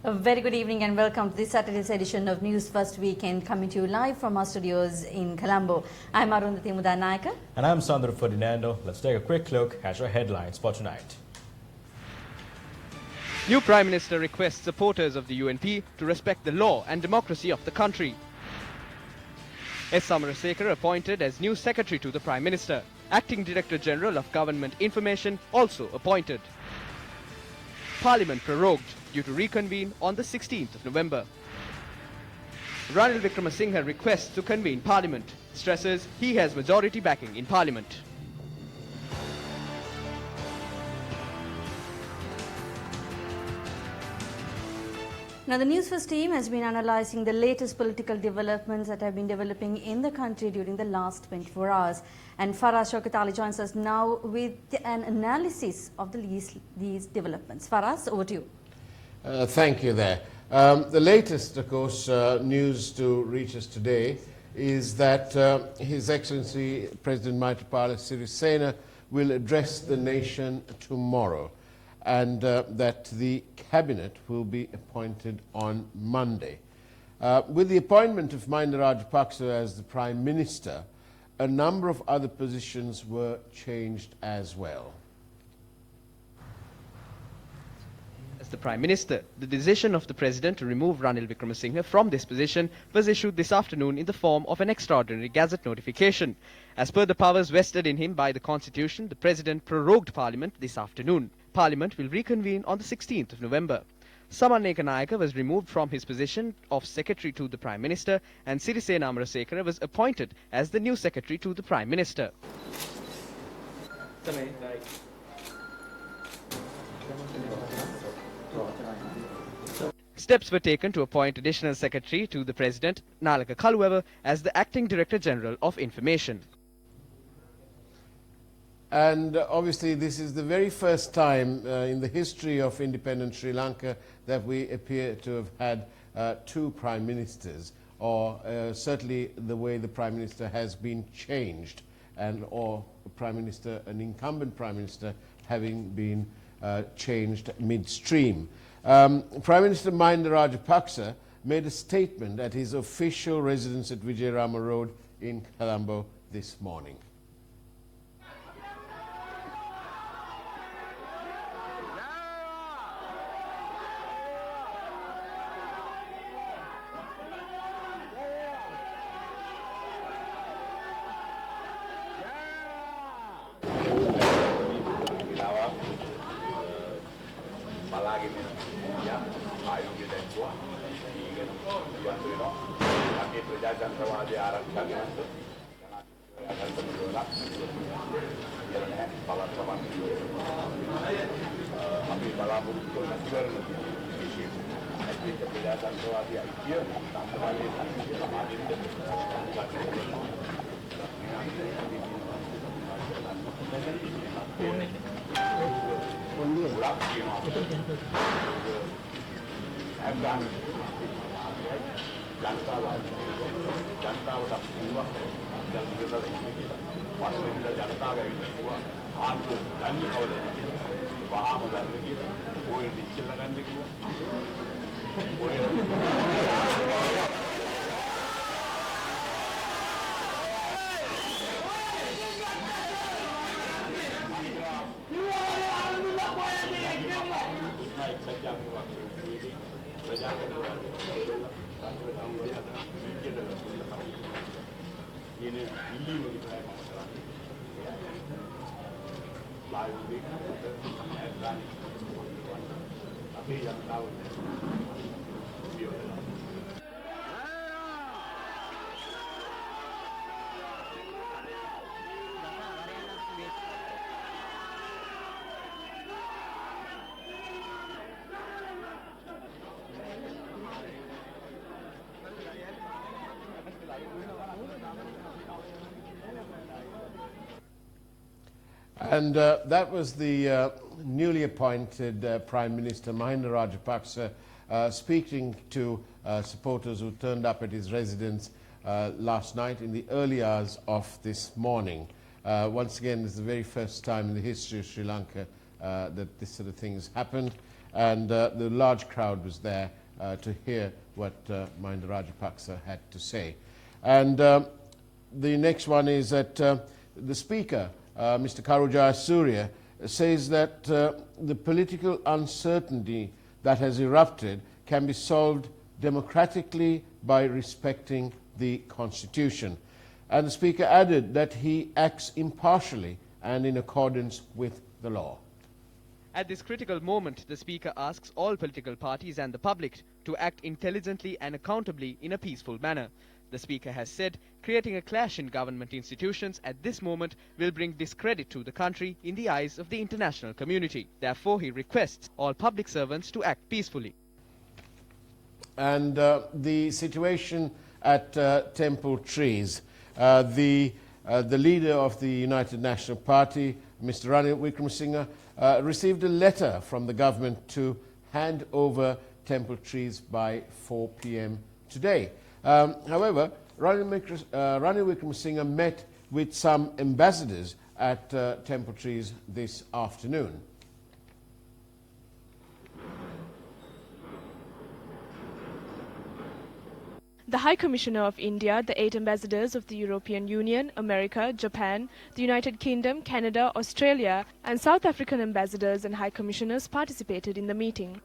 A very good evening and welcome to this Saturday's edition of News First Weekend, coming to you live from our studios in Colombo. I'm Untitled. And I'm Sandra Ferdinando. Let's take a quick look at your headlines for tonight. New Prime Minister requests supporters of the UNP to respect the law and democracy of the country. S. Samarasekara appointed as new Secretary to the Prime Minister. Acting Director General of Government Information also appointed. Parliament prorogued due to reconvene on the 16th of November. Ranil Wickremesinghe requests to convene Parliament, stresses he has majority backing in Parliament. Now, the News First team has been analysing the latest political developments that have been developing in the country during the last 24 hours. And Faraz Patali joins us now with an analysis of these developments. Faraz, over to you. Thank you there. The latest, of course, news to reach us today is that His Excellency President Maithripala Sirisena will address the nation tomorrow, and that the cabinet will be appointed on Monday. With the appointment of Mahinda Rajapaksa as the Prime Minister, a number of other positions were changed as well. As the Prime Minister, the decision of the President to remove Ranil Wickremesinghe from this position was issued this afternoon in the form of an extraordinary Gazette notification. As per the powers vested in him by the Constitution, the President prorogued Parliament this afternoon. Parliament will reconvene on the 16th of November. Saman Ekanayake was removed from his position of Secretary to the Prime Minister, and Sirisena Amarasekara was appointed as the new Secretary to the Prime Minister. Steps were taken to appoint Additional Secretary to the President, Nalaka Kaluwewa, as the Acting Director General of Information. And obviously this is the very first time in the history of independent Sri Lanka that we appear to have had two Prime Ministers, or certainly the way the Prime Minister has been changed, and or an incumbent Prime Minister having been changed midstream. Prime Minister Mahinda Rajapaksa made a statement at his official residence at Vijayarama Road in Colombo this morning. And that was the newly appointed Prime Minister Mahinda Rajapaksa speaking to supporters who turned up at his residence last night in the early hours of this morning. Once again, it's the very first time in the history of Sri Lanka that this sort of thing has happened. and the large crowd was there to hear what Mahinda Rajapaksa had to say. And the next one is that the Speaker, Mr. Karujaya Surya, says that the political uncertainty that has erupted can be solved democratically by respecting the Constitution. And the Speaker added that he acts impartially and in accordance with the law. At this critical moment, the Speaker asks all political parties and the public to act intelligently and accountably in a peaceful manner. The Speaker has said creating a clash in government institutions at this moment will bring discredit to the country in the eyes of the international community. Therefore, he requests all public servants to act peacefully. And the situation at Temple Trees, the leader of the United National Party, Mr. Ranil Wickremesinghe, received a letter from the government to hand over Temple Trees by 4 p.m. today. However, Ranil Wickremesinghe met with some ambassadors at Temple Trees this afternoon. The High Commissioner of India, the 8 ambassadors of the European Union, America, Japan, the United Kingdom, Canada, Australia, and South African ambassadors and High Commissioners participated in the meeting.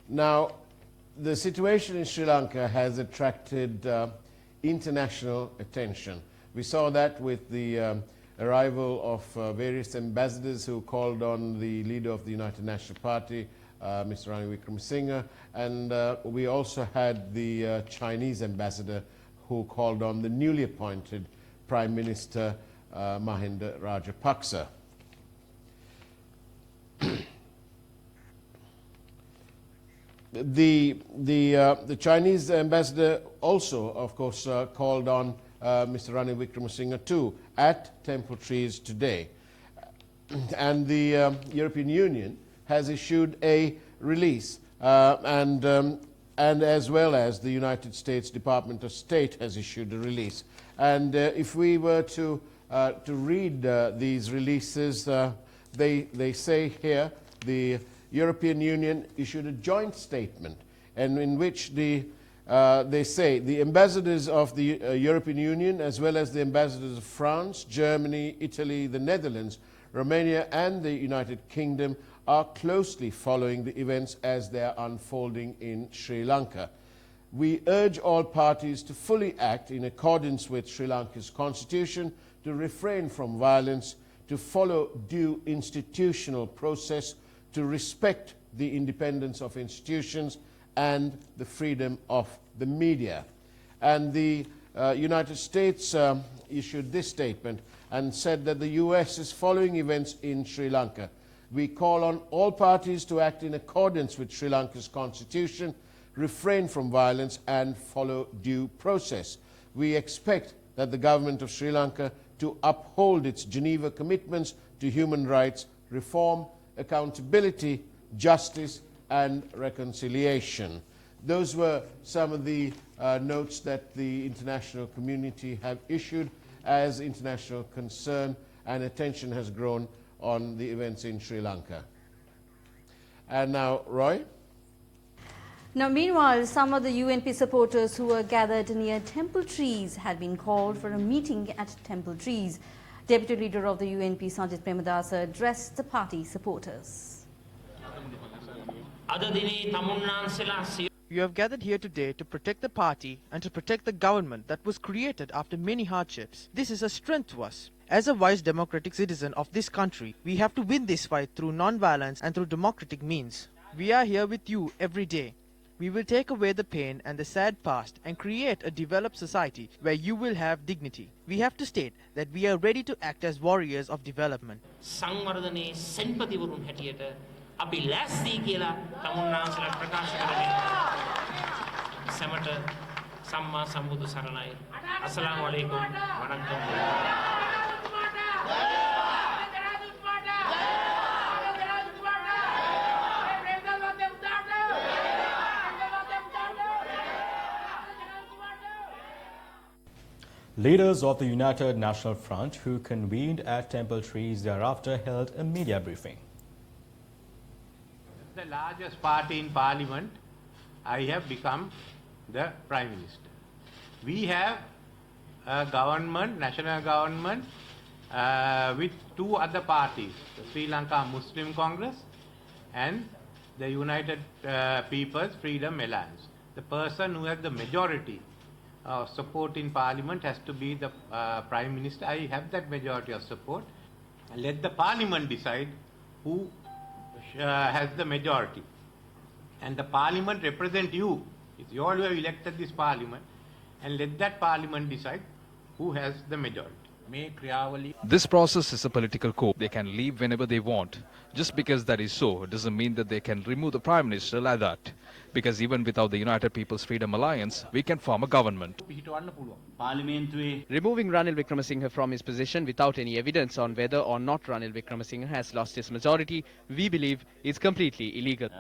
Now, the situation in Sri Lanka has attracted international attention. We saw that with the arrival of various ambassadors who called on the leader of the United National Party, Mr. Ranil Wickremesinghe, and we also had the Chinese ambassador who called on the newly appointed Prime Minister Mahinda Rajapaksa. The Chinese ambassador also, of course, called on Mr. Ranil Wickremesinghe too at Temple Trees today. And the European Union has issued a release, and as well as the United States Department of State has issued a release. And if we were to read these releases, they say here the European Union issued a joint statement, and in which they say the ambassadors of the European Union, as well as the ambassadors of France, Germany, Italy, the Netherlands, Romania, and the United Kingdom, are closely following the events as they are unfolding in Sri Lanka. We urge all parties to fully act in accordance with Sri Lanka's constitution, to refrain from violence, to follow due institutional process, to respect the independence of institutions and the freedom of the media. And the United States issued this statement and said that the US is following events in Sri Lanka. We call on all parties to act in accordance with Sri Lanka's constitution, refrain from violence and follow due process. We expect that the government of Sri Lanka to uphold its Geneva commitments to human rights, reform, accountability, justice and reconciliation. Those were some of the notes that the international community have issued as international concern, and attention has grown on the events in Sri Lanka. And now, Roy? Now, meanwhile, some of the UNP supporters who were gathered near Temple Trees had been called for a meeting at Temple Trees. Deputy Leader of the UNP, Sajith Premadasa, addressed the party supporters. You have gathered here today to protect the party and to protect the government that was created after many hardships. This is a strength to us. As a wise democratic citizen of this country, we have to win this fight through non-violence and through democratic means. We are here with you every day. We will take away the pain and the sad past and create a developed society where you will have dignity. We have to state that we are ready to act as warriors of development. සංවර්ධනයේ සෙන්පතිවරුන් හැටියට අපි ලෑස්ති කියලා තමුන්නාන්සලා ප්‍රකාශ කරමින් සමට සම්මා සම්බුදු සරණයි. අස්සලාමු අලයිකුම් වණක්කම්. Leaders of the United National Front who convened at Temple Trees thereafter held a media briefing. largest party in parliament, I have become the Prime Minister. We have a government, national government, with two other parties, the Sri Lanka Muslim Congress and the United People's Freedom Alliance. The person who has the majority support in parliament has to be the Prime Minister. I have that majority of support. Let the parliament decide who has the majority. And the parliament represent you. It's you all who have elected this parliament. And let that parliament decide who has the majority. This process is a political coup. They can leave whenever they want. Just because that is so, it doesn't mean that they can remove the Prime Minister like that. Because even without the United People's Freedom Alliance, we can form a government. Removing Ranil Wickremesinghe from his position without any evidence on whether or not Ranil Wickremesinghe has lost his majority, we believe is completely illegal.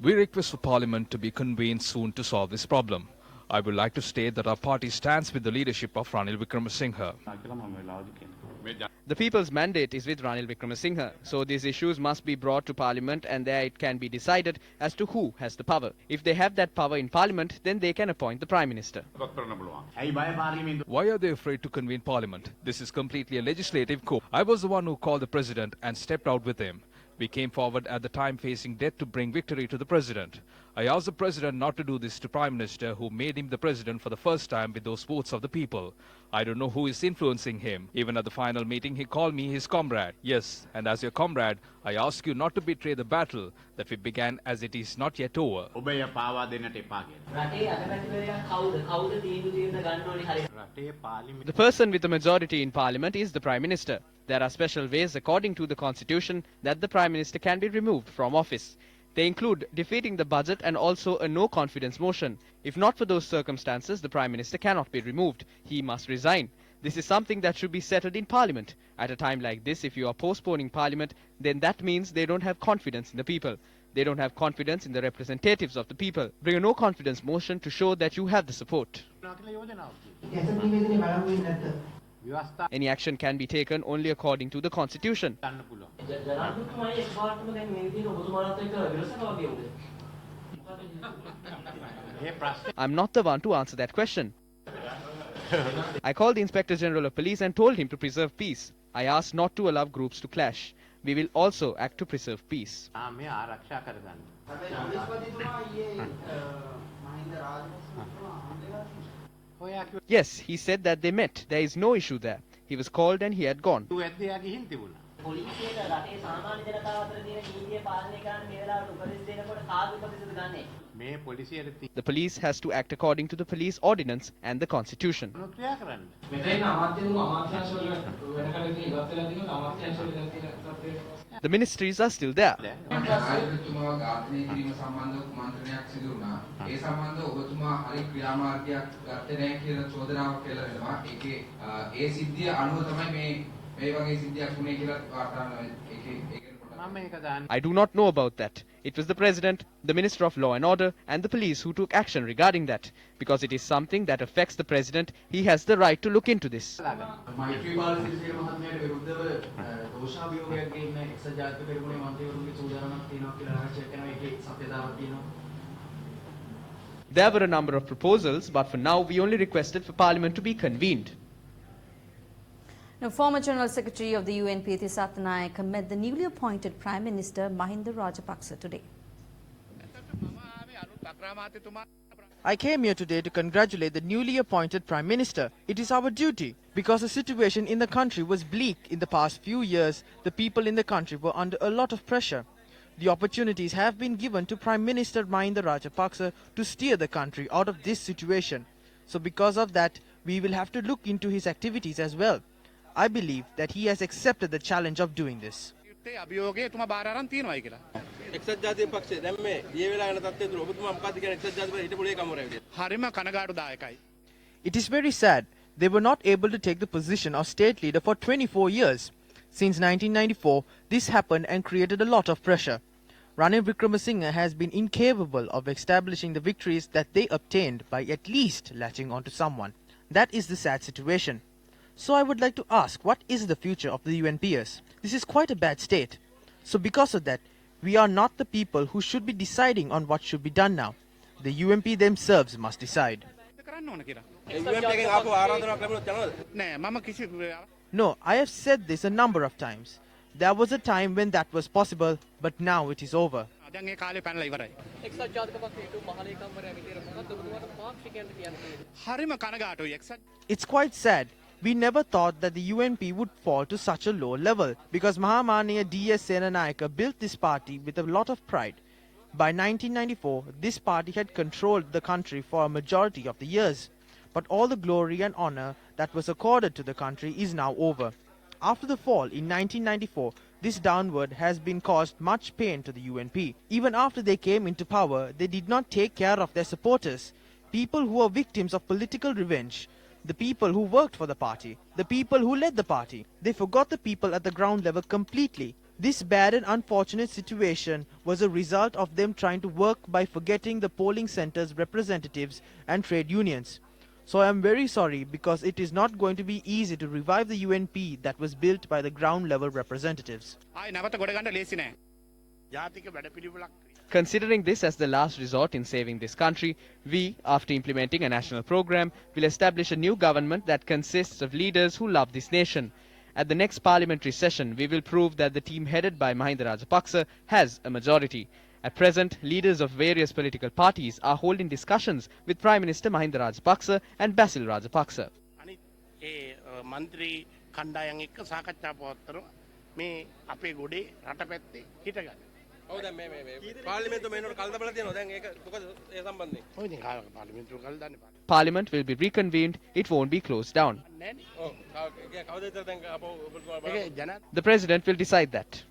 We request for Parliament to be convened soon to solve this problem. I would like to state that our party stands with the leadership of Ranil Wickremesinghe. The people's mandate is with Ranil Wickremesinghe, so these issues must be brought to Parliament and there it can be decided as to who has the power. If they have that power in Parliament, then they can appoint the Prime Minister. Why are they afraid to convene Parliament? This is completely a legislative coup. I was the one who called the President and stepped out with him. We came forward at the time facing death to bring victory to the President. I asked the President not to do this to Prime Minister who made him the President for the first time with those votes of the people. I don't know who is influencing him. Even at the final meeting he called me his comrade. Yes, and as your comrade, I ask you not to betray the battle that we began as it is not yet over. The person with the majority in Parliament is the Prime Minister. There are special ways according to the Constitution that the Prime Minister can be removed from office. They include defeating the budget and also a no confidence motion. If not for those circumstances, the Prime Minister cannot be removed. He must resign. This is something that should be settled in Parliament. At a time like this, if you are postponing Parliament, then that means they don't have confidence in the people. They don't have confidence in the representatives of the people. Bring a no confidence motion to show that you have the support. Any action can be taken only according to the Constitution. I'm not the one to answer that question. I called the Inspector General of Police and told him to preserve peace. I asked not to allow groups to clash. We will also act to preserve peace. Yes, he said that they met. There is no issue there. He was called and he had gone. The police has to act according to the police ordinance and the constitution. The ministries are still there. I do not know about that. It was the President, the Minister of Law and Order and the police who took action regarding that. Because it is something that affects the President, he has the right to look into this. There were a number of proposals, but for now we only requested for Parliament to be convened. Now, former General Secretary of the UNP, Tissa Attanayake, met the newly appointed Prime Minister Mahinda Rajapaksa today. I came here today to congratulate the newly appointed Prime Minister. It is our duty because the situation in the country was bleak in the past few years. The people in the country were under a lot of pressure. The opportunities have been given to Prime Minister Mahinda Rajapaksa to steer the country out of this situation. So because of that, we will have to look into his activities as well. I believe that he has accepted the challenge of doing this. It is very sad. They were not able to take the position of state leader for 24 years. Since 1994, this happened and created a lot of pressure. Ranil Wickremesinghe has been incapable of establishing the victories that they obtained by at least latching onto someone. That is the sad situation. So I would like to ask, what is the future of the UNPS? This is quite a bad state. So because of that, we are not the people who should be deciding on what should be done now. The UMP themselves must decide. No, I have said this a number of times. There was a time when that was possible, but now it is over. It's quite sad. We never thought that the UNP would fall to such a low level because Mahamaniya D.S. Senanayake built this party with a lot of pride. By 1994, this party had controlled the country for a majority of the years. But all the glory and honor that was accorded to the country is now over. After the fall in 1994, this downward has been caused much pain to the UNP. Even after they came into power, they did not take care of their supporters, people who were victims of political revenge, the people who worked for the party, the people who led the party. They forgot the people at the ground level completely. This bad and unfortunate situation was a result of them trying to work by forgetting the polling centers' representatives and trade unions. So I am very sorry because it is not going to be easy to revive the UNP that was built by the ground level representatives. Considering this as the last resort in saving this country, we, after implementing a national program, will establish a new government that consists of leaders who love this nation. At the next parliamentary session, we will prove that the team headed by Mahinda Rajapaksa has a majority. At present, leaders of various political parties are holding discussions with Prime Minister Mahinda Rajapaksa and Basil Rajapaksa. Parliament will be reconvened, it won't be closed down. The President will decide that.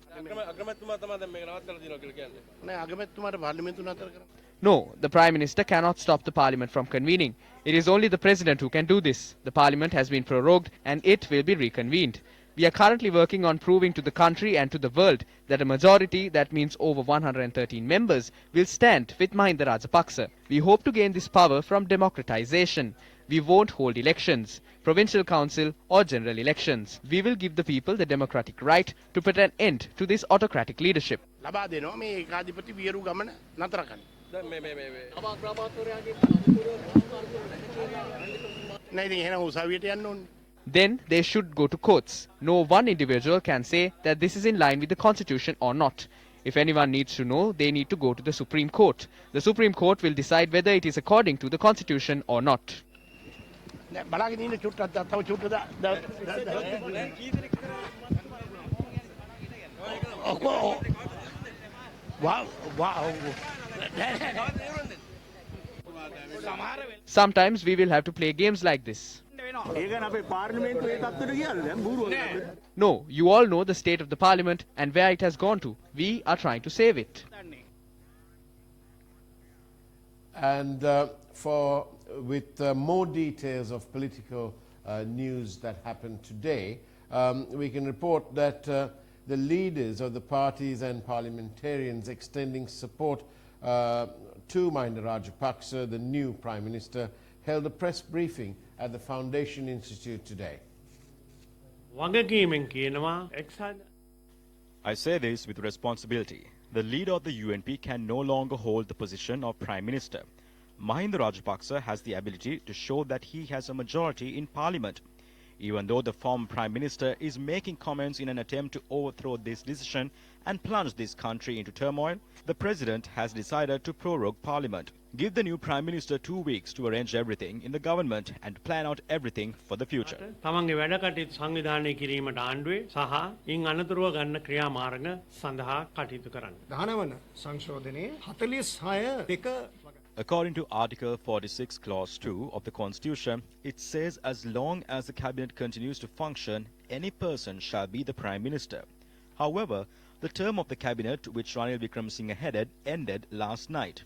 No, the Prime Minister cannot stop the Parliament from convening. It is only the President who can do this. The Parliament has been prorogued and it will be reconvened. We are currently working on proving to the country and to the world that a majority, that means over 113 members, will stand with Mahinda Rajapaksa. We hope to gain this power from democratization. We won't hold elections, provincial council or general elections. We will give the people the democratic right to put an end to this autocratic leadership. Then they should go to courts. No one individual can say that this is in line with the constitution or not. If anyone needs to know, they need to go to the Supreme Court. The Supreme Court will decide whether it is according to the constitution or not. Sometimes we will have to play games like this. No, you all know the state of the parliament and where it has gone to. We are trying to save it. And with more details of political news that happened today, we can report that the leaders of the parties and parliamentarians extending support to Mahinda Rajapaksa, the new Prime Minister, held a press briefing at the Foundation Institute today. I say this with responsibility. The leader of the UNP can no longer hold the position of Prime Minister. Mahinda Rajapaksa has the ability to show that he has a majority in Parliament. Even though the former Prime Minister is making comments in an attempt to overthrow this decision and plunge this country into turmoil, the President has decided to prorogue Parliament. Give the new Prime Minister 2 weeks to arrange everything in the government and plan out everything for the future. According to Article 46, Clause 2 of the Constitution, it says as long as the Cabinet continues to function, any person shall be the Prime Minister. However, the term of the Cabinet, which Ranil Wickremesinghe headed, ended last night.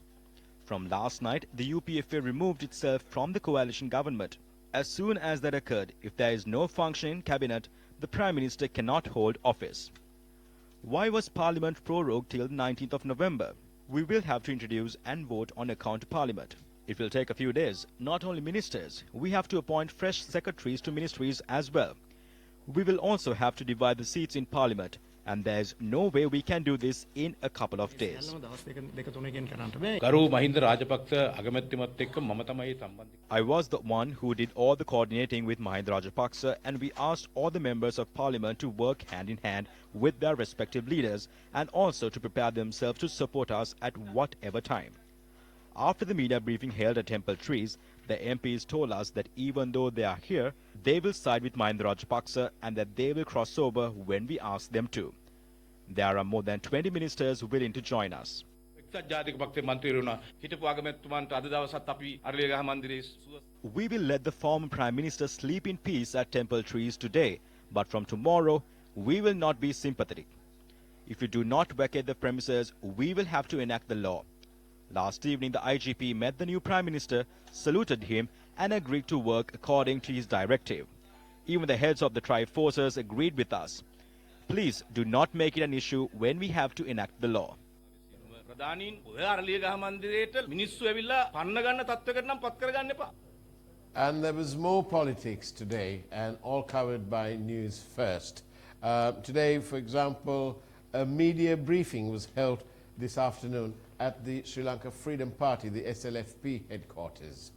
From last night, the UPFA removed itself from the coalition government. As soon as that occurred, if there is no functioning Cabinet, the Prime Minister cannot hold office. Why was Parliament prorogued till 19th of November? We will have to introduce and vote on account of Parliament. It will take a few days. Not only ministers, we have to appoint fresh secretaries to ministries as well. We will also have to divide the seats in Parliament, and there's no way we can do this in a couple of days. I was the one who did all the coordinating with Mahinda Rajapaksa, and we asked all the members of parliament to work hand in hand with their respective leaders and also to prepare themselves to support us at whatever time. After the media briefing held at Temple Trees, the MPs told us that even though they are here, they will side with Mahinda Rajapaksa and that they will cross over when we ask them to. There are more than 20 ministers willing to join us. We will let the former Prime Minister sleep in peace at Temple Trees today, but from tomorrow, we will not be sympathetic. If you do not vacate the premises, we will have to enact the law. Last evening, the IGP met the new Prime Minister, saluted him and agreed to work according to his directive. Even the heads of the tri-forces agreed with us. Please do not make it an issue when we have to enact the law. And there was more politics today, and all covered by News First. Today, for example, a media briefing was held this afternoon at the Sri Lanka Freedom Party, the SLFP headquarters.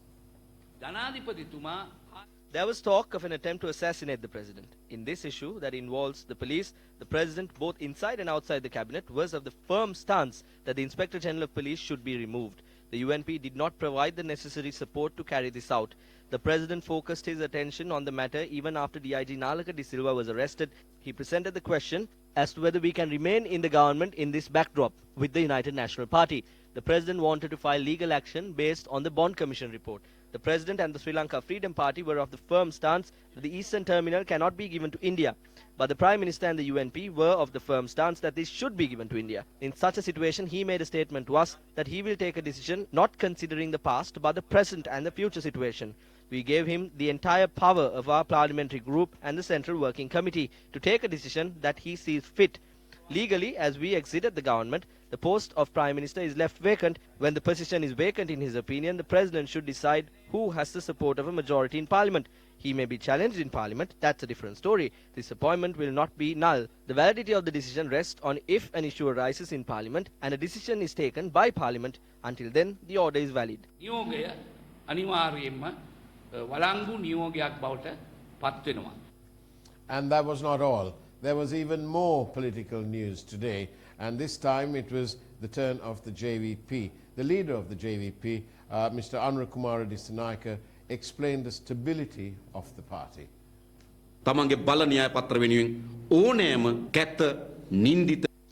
There was talk of an attempt to assassinate the president. In this issue that involves the police, the president, both inside and outside the cabinet, was of the firm stance that the Inspector General of Police should be removed. The UNP did not provide the necessary support to carry this out. The president focused his attention on the matter even after DIG Nalaka De Silva was arrested. He presented the question as to whether we can remain in the government in this backdrop with the United National Party. The president wanted to file legal action based on the Bond Commission report. The president and the Sri Lanka Freedom Party were of the firm stance that the eastern terminal cannot be given to India. But the Prime Minister and the UNP were of the firm stance that this should be given to India. In such a situation, he made a statement to us that he will take a decision not considering the past but the present and the future situation. We gave him the entire power of our parliamentary group and the Central Working Committee to take a decision that he sees fit. Legally, as we exited the government, the post of Prime Minister is left vacant. When the position is vacant, in his opinion, the President should decide who has the support of a majority in Parliament. He may be challenged in Parliament, that's a different story. This appointment will not be null. The validity of the decision rests on if an issue arises in Parliament and a decision is taken by Parliament. Until then, the order is valid. And that was not all. There was even more political news today, and this time it was the turn of the JVP. The leader of the JVP, Mr. Anura Kumara Dissanayake, explained the stability of the party.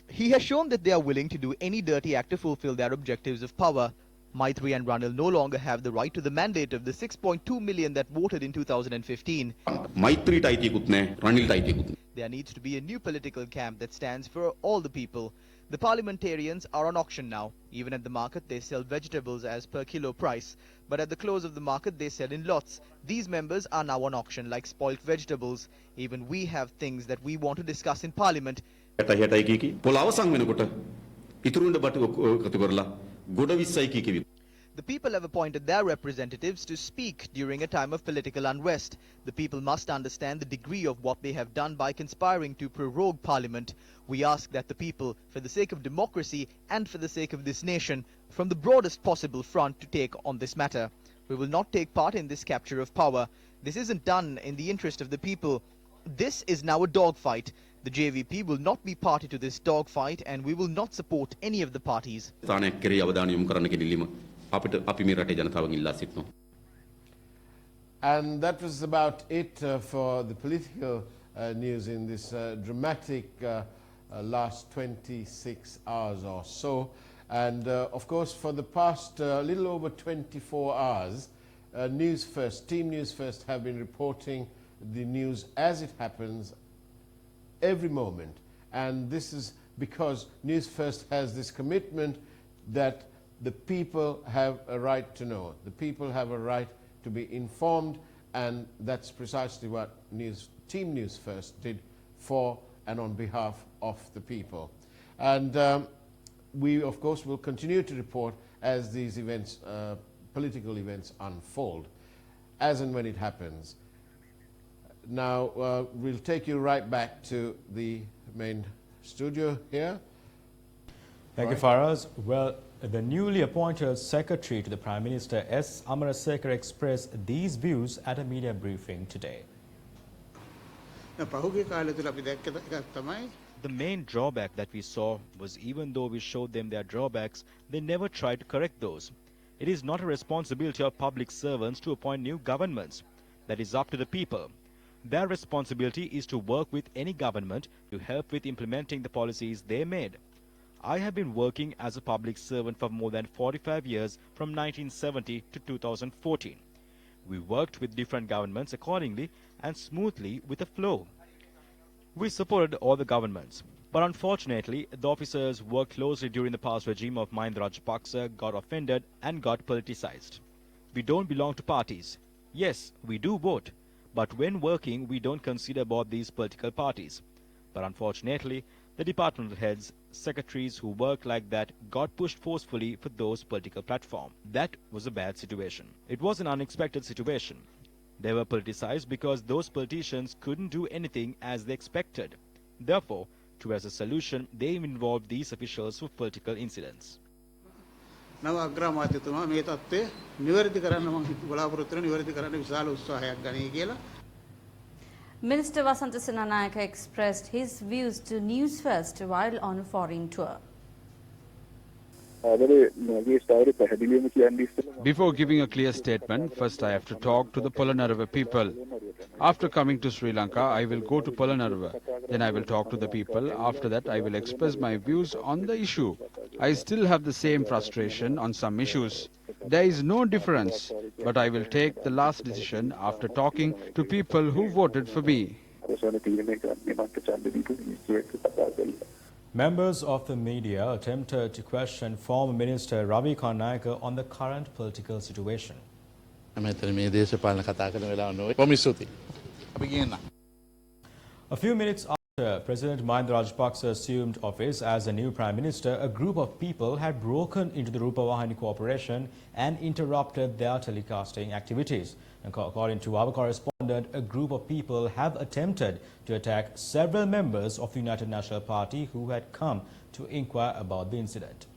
He has shown that they are willing to do any dirty act to fulfill their objectives of power. Maitri and Ranil no longer have the right to the mandate of the 6.2 million that voted in 2015. There needs to be a new political camp that stands for all the people. The parliamentarians are on auction now. Even at the market, they sell vegetables as per kilo price. But at the close of the market, they sell in lots. These members are now on auction like spoilt vegetables. Even we have things that we want to discuss in parliament. The people have appointed their representatives to speak during a time of political unrest. The people must understand the degree of what they have done by conspiring to prorogue Parliament. We ask that the people, for the sake of democracy and for the sake of this nation, from the broadest possible front to take on this matter. We will not take part in this capture of power. This isn't done in the interest of the people. This is now a dogfight. The JVP will not be party to this dogfight, and we will not support any of the parties. And that was about it for the political news in this dramatic last 26 hours or so. And of course, for the past little over 24 hours, News First, Team News First have been reporting the news as it happens every moment. And this is because News First has this commitment that the people have a right to know. The people have a right to be informed, and that's precisely what Team News First did for and on behalf of the people. And we, of course, will continue to report as these events, political events, unfold, as and when it happens. Now, we'll take you right back to the main studio here. Thank you, Faraz. Well, the newly appointed Secretary to the Prime Minister, S. Amarasekar, expressed these views at a media briefing today. The main drawback that we saw was even though we showed them their drawbacks, they never tried to correct those. It is not a responsibility of public servants to appoint new governments. That is up to the people. Their responsibility is to work with any government to help with implementing the policies they made. I have been working as a public servant for more than 45 years from 1970 to 2014. We worked with different governments accordingly and smoothly with a flow. We supported all the governments. But unfortunately, the officers who worked closely during the past regime of Mahinda Rajapaksa got offended and got politicized. We don't belong to parties. Yes, we do vote. But when working, we don't consider about these political parties. But unfortunately, the departmental heads, secretaries who work like that got pushed forcefully for those political platforms. That was a bad situation. It was an unexpected situation. They were politicized because those politicians couldn't do anything as they expected. Therefore, towards a solution, they involved these officials for political incidents. නව අග්‍රාමාත්‍යතුමා මේ තත්ත්වය නිවැරදි කරන්න මම බලාපොරොත්තු වෙන නිවැරදි කරන්න විශාල උත්සාහයක් ගනී කියලා. Minister Vasantha Dissanayake expressed his views to Newsfirst while on a foreign tour. Before giving a clear statement, first I have to talk to the Polonnaruwa people. After coming to Sri Lanka, I will go to Polonnaruwa. Then I will talk to the people. After that, I will express my views on the issue. I still have the same frustration on some issues. There is no difference, but I will take the last decision after talking to people who voted for me. Members of the media attempted to question former Minister Ravi Karnayaka on the current political situation. A few minutes after President Mahinda Rajapaksa assumed office as the new Prime Minister, a group of people had broken into the Rupavahini Corporation and interrupted their telecasting activities. And according to our correspondent, a group of people have attempted to attack several members of the United National Party who had come to inquire about the incident.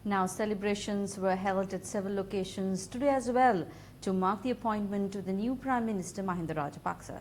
Now, celebrations were held at several locations today as well to mark the appointment of the new Prime Minister Mahinda Rajapaksa.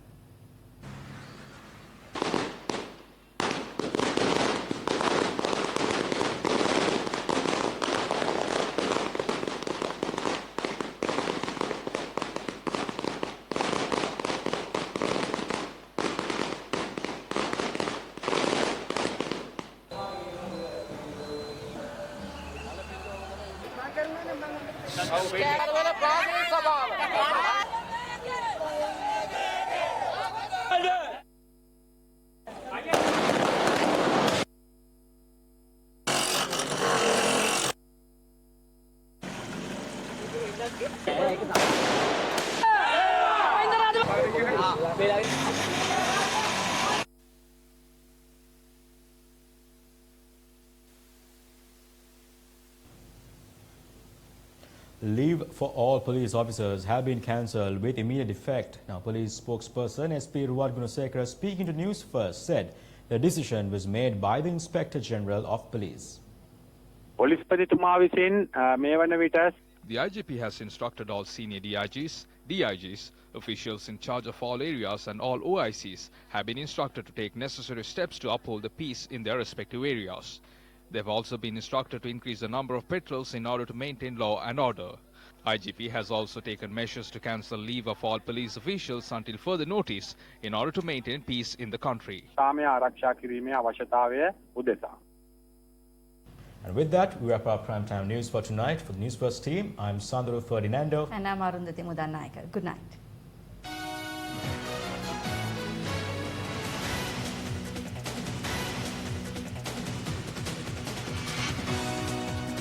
Leave for all police officers have been cancelled with immediate effect. Now, police spokesperson SP Gunawardena speaking to News First said the decision was made by the Inspector General of Police. The IGP has instructed all senior DIGs, officials in charge of all areas and all OICs have been instructed to take necessary steps to uphold the peace in their respective areas. They have also been instructed to increase the number of patrols in order to maintain law and order. IGP has also taken measures to cancel leave of all police officials until further notice in order to maintain peace in the country. And with that, we wrap up primetime news for tonight. For the News First team, I'm Sandro Ferdinando. And I'm Arundhati Mudanayake. Good night.